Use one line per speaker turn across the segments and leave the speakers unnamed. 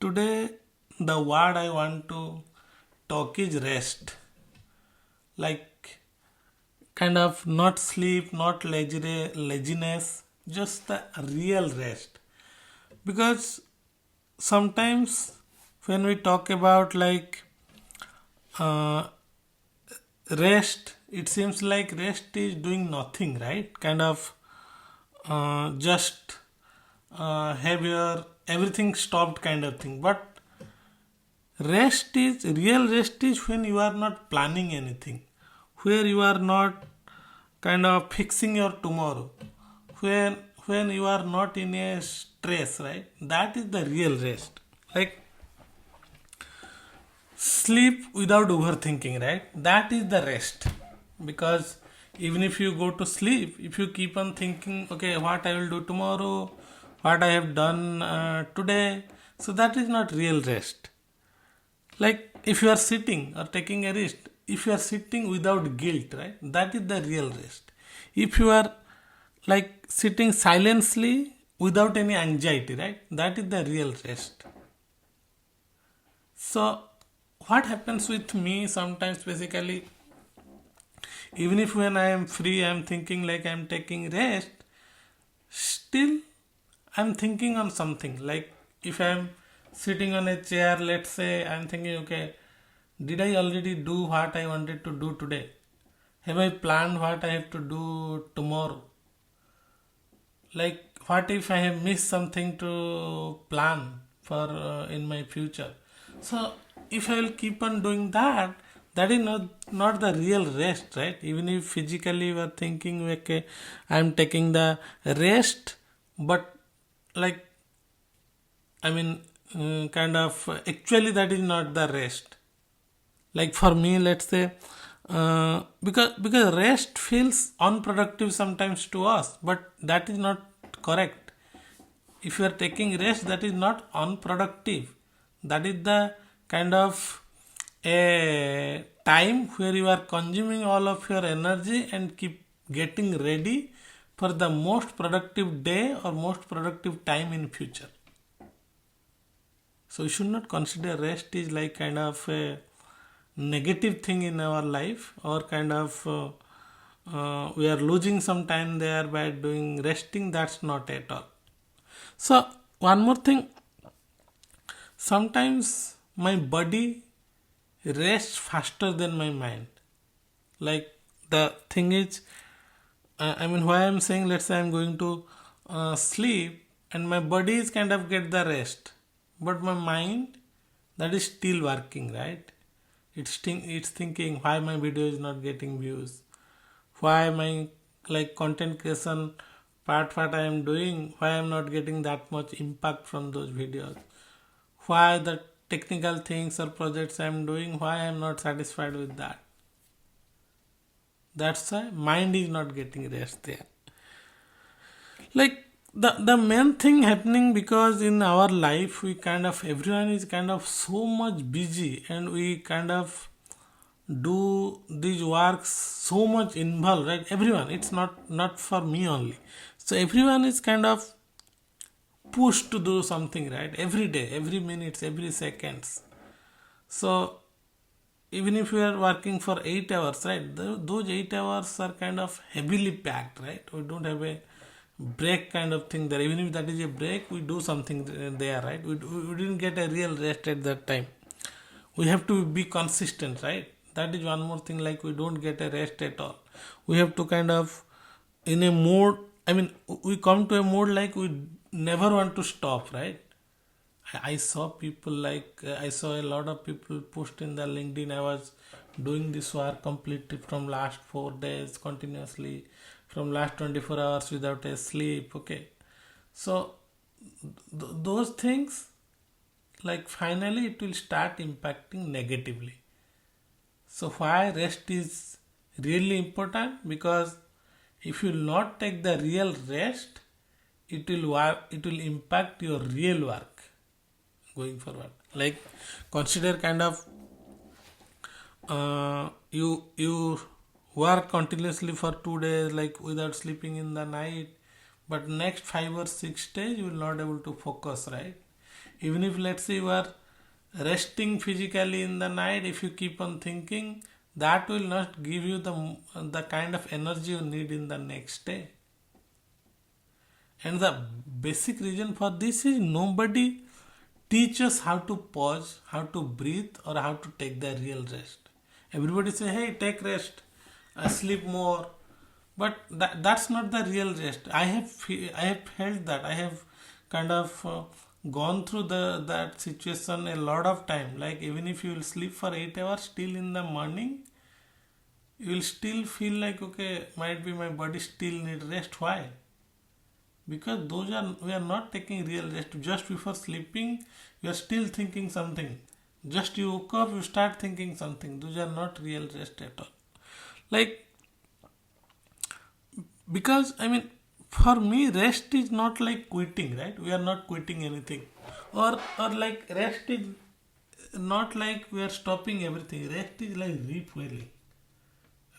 today the word I want to talk is rest. Like kind of not sleep, not laziness, just the real rest. Because sometimes when we talk about uh, rest, it seems like rest is doing nothing, right? Kind of just have your everything stopped kind of thing. But real rest is when you are not planning anything, where you are not kind of fixing your tomorrow, when when you are not in a stress, right? That is the real rest. Like sleep without overthinking, right? That is the rest. Because even if you go to sleep, if you keep on thinking, okay, what I will do tomorrow, what I have done today, so that is not real rest. Like if you are sitting or taking a rest, if you are sitting without guilt, right? That is the real rest. If you are like sitting silently without any anxiety, right? That is the real rest. So what happens with me sometimes basically, even if when I am free I am thinking like I am taking rest, still I'm thinking on something. Like if I'm sitting on a chair, let's say I'm thinking, okay, did I already do what I wanted to do today? Have I planned what I have to do tomorrow? Like what if I have missed something to plan for in my future? So if I will keep on doing that, that is not the real rest, right? Even if physically we are thinking, okay, I am taking the rest, but like I mean, kind of actually that is not the rest. Like for me, let's say, because rest feels unproductive sometimes to us, but that is not correct. If you are taking rest, that is not unproductive. That is the kind of a time where you are consuming all of your energy and keep getting ready for the most productive day or most productive time in future. So you should not consider rest is like kind of a negative thing in our life, or kind of we are losing some time there by doing resting. That's not at all. So one more thing, sometimes my body rests faster than my mind. Like the thing is, I mean, why I'm saying, let's say I'm going to sleep and my body is kind of get the rest, but my mind, that is still working, right? It's thinking why my video is not getting views, why my like content creation part what I am doing, why I'm not getting that much impact from those videos, why the technical things or projects I'm doing, why I'm not satisfied with that. That's why mind is not getting rest there. Like the main thing happening, because in our life we kind of everyone is kind of so much busy, and we kind of do these works so much involved, right? Everyone, it's not for me only. So everyone is kind of pushed to do something, right? Every day, every minutes, every seconds. So even if we are working for 8 hours, right, those 8 hours are kind of heavily packed, right? We don't have a break kind of thing there. Even if that is a break, we do something there, right? We didn't get a real rest at that time. We have to be consistent, right? That is one more thing. Like we don't get a rest at all. We have to kind of in a mode, I mean, we come to a mode like we never want to stop, right? I saw people like I saw a lot of people post in the LinkedIn. I was doing this work completely from last 4 days continuously, from last 24 hours without a sleep. Okay, so those things, like finally it will start impacting negatively. So why rest is really important? Because if you not take the real rest, it will impact your real work going forward. Like consider kind of you work continuously for 2 days like without sleeping in the night, but next 5 or 6 days you will not able to focus, right? Even if, let's say, you are resting physically in the night, if you keep on thinking, that will not give you the kind of energy you need in the next day. And the basic reason for this is nobody teaches how to pause, how to breathe, or how to take the real rest. Everybody say, hey, take rest, sleep more. But that's not the real rest. I have felt that. I have kind of gone through that situation a lot of time. Like even if you will sleep for 8 hours, still in the morning, you will still feel like, okay, might be my body still need rest. Why? Because we are not taking real rest. Just before sleeping, you are still thinking something. Just you woke up, you start thinking something. Those are not real rest at all. Like, because I mean, for me, rest is not like quitting, right? We are not quitting anything, or like rest is not like we are stopping everything. Rest is like refueling,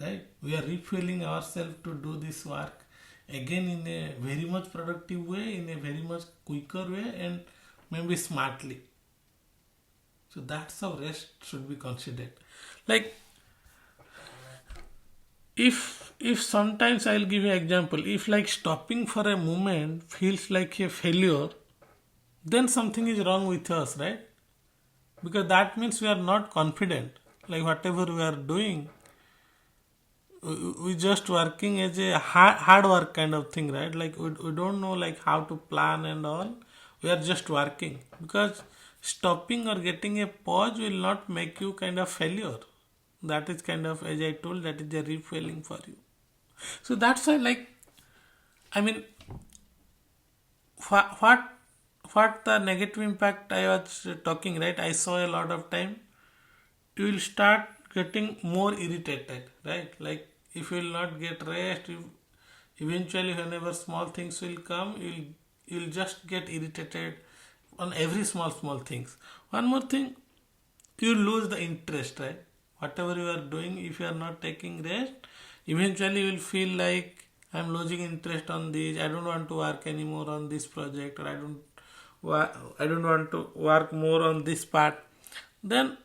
right? We are refueling ourselves to do this work again in a very much productive way, in a very much quicker way, and maybe smartly. So that's how rest should be considered. Like if sometimes I'll give you an example, if like stopping for a moment feels like a failure, then something is wrong with us, right? Because that means we are not confident. Like whatever we are doing, we just working as a hard work kind of thing, right? Like we don't know like how to plan and all. We are just working, because stopping or getting a pause will not make you kind of failure. That is kind of, as I told, that is a refueling for you. So that's why, like, I mean, what what the negative impact I was talking, right? I saw a lot of time. You will start getting more irritated, right? Like if you will not get rest, eventually whenever small things will come, you'll just get irritated on every small things. One more thing, you lose the interest, right? Whatever you are doing, if you are not taking rest, eventually you will feel like I'm losing interest on this. I don't want to work anymore on this project, or I don't want to work more on this part. Then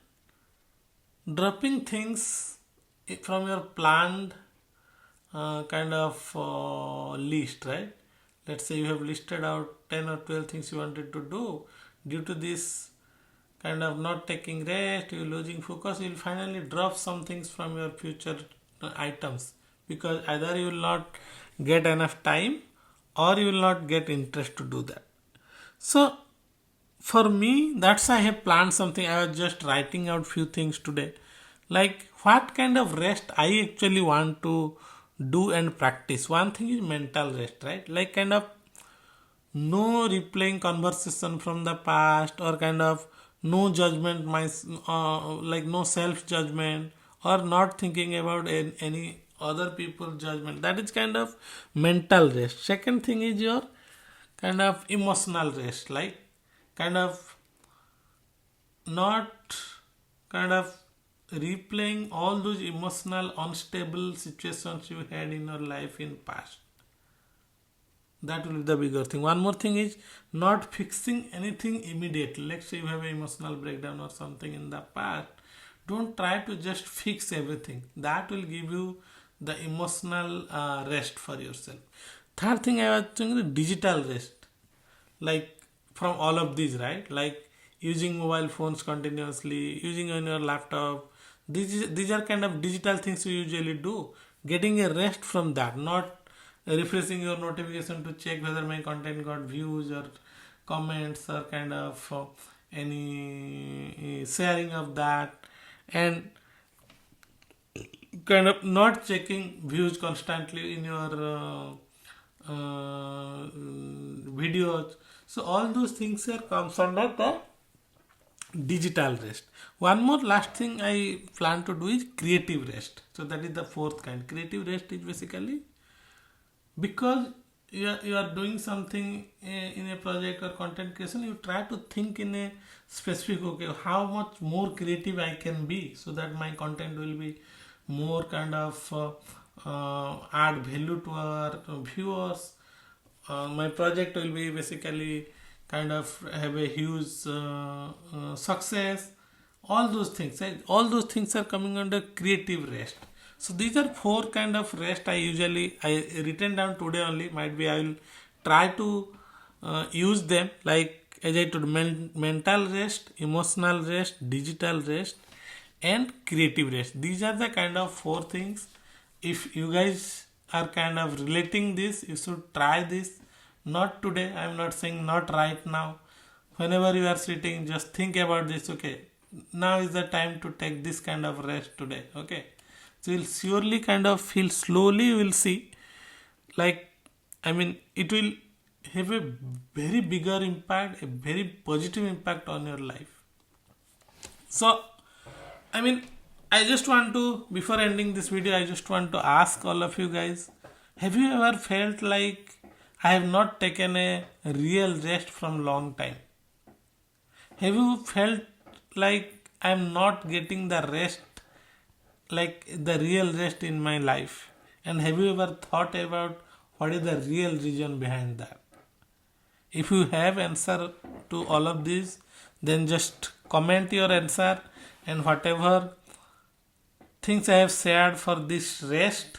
dropping things from your planned kind of list, right? Let's say you have listed out 10 or 12 things you wanted to do. Due to this kind of not taking rest, you're losing focus, you'll finally drop some things from your future items, because either you will not get enough time, or you will not get interest to do that. So for me, that's why I have planned something. I was just writing out few things today, like what kind of rest I actually want to do and practice. One thing is mental rest, right? Like kind of no replaying conversation from the past, or kind of no judgment, like no self judgment, or not thinking about any other people judgment. That is kind of mental rest. Second thing is your kind of emotional rest, like kind of not kind of replaying all those emotional unstable situations you had in your life in past. That will be the bigger thing. One more thing is not fixing anything immediately. Let's say you have an emotional breakdown or something in the past, don't try to just fix everything. That will give you the emotional rest for yourself. Third thing I was saying, the digital rest, like from all of these, right? Like using mobile phones continuously, using on your laptop. These are kind of digital things you usually do. Getting a rest from that, not refreshing your notification to check whether my content got views or comments, or kind of any sharing of that, and kind of not checking views constantly in your videos. So all those things are comes under the digital rest. One more last thing I plan to do is creative rest. So that is the fourth kind. Creative rest is basically because you are doing something in a project or content creation, you try to think in a specific, okay, how much more creative I can be, so that my content will be more kind of add value to our viewers. My project will be basically kind of have a huge success. All those things, right? All those things are coming under creative rest. So these are four kind of rest I written down today only. Might be I will try to use them, like as I told, mental rest, emotional rest, digital rest, and creative rest. These are the kind of four things. If you guys are kind of relating this, you should try this. Not today, I am not saying not right now. Whenever you are sitting, just think about this. Okay, now is the time to take this kind of rest today. Okay, so you'll surely kind of feel, slowly you will see, like, I mean, it will have a very bigger impact, a very positive impact on your life. So, I mean, I just want to, before ending this video, I just want to ask all of you guys, have you ever felt like I have not taken a real rest from long time? Have you felt like I am not getting the rest, like the real rest in my life? And have you ever thought about what is the real reason behind that? If you have answer to all of these, then just comment your answer, and whatever things I have shared for this rest,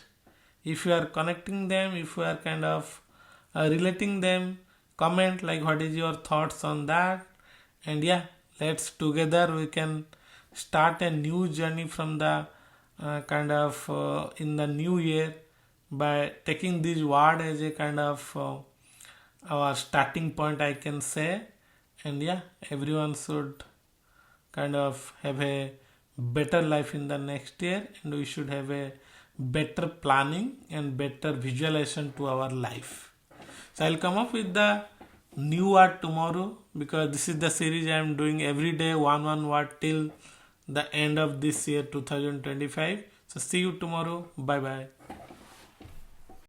if you are connecting them, if you are kind of relating them, comment like what is your thoughts on that. And yeah, let's together we can start a new journey from the kind of in the new year, by taking this word as a kind of our starting point, I can say. And yeah, everyone should kind of have a better life in the next year, and we should have a better planning and better visualization to our life. So I'll come up with the new word tomorrow, because this is the series I am doing every day, one word till the end of this year 2025. So see you tomorrow. Bye bye.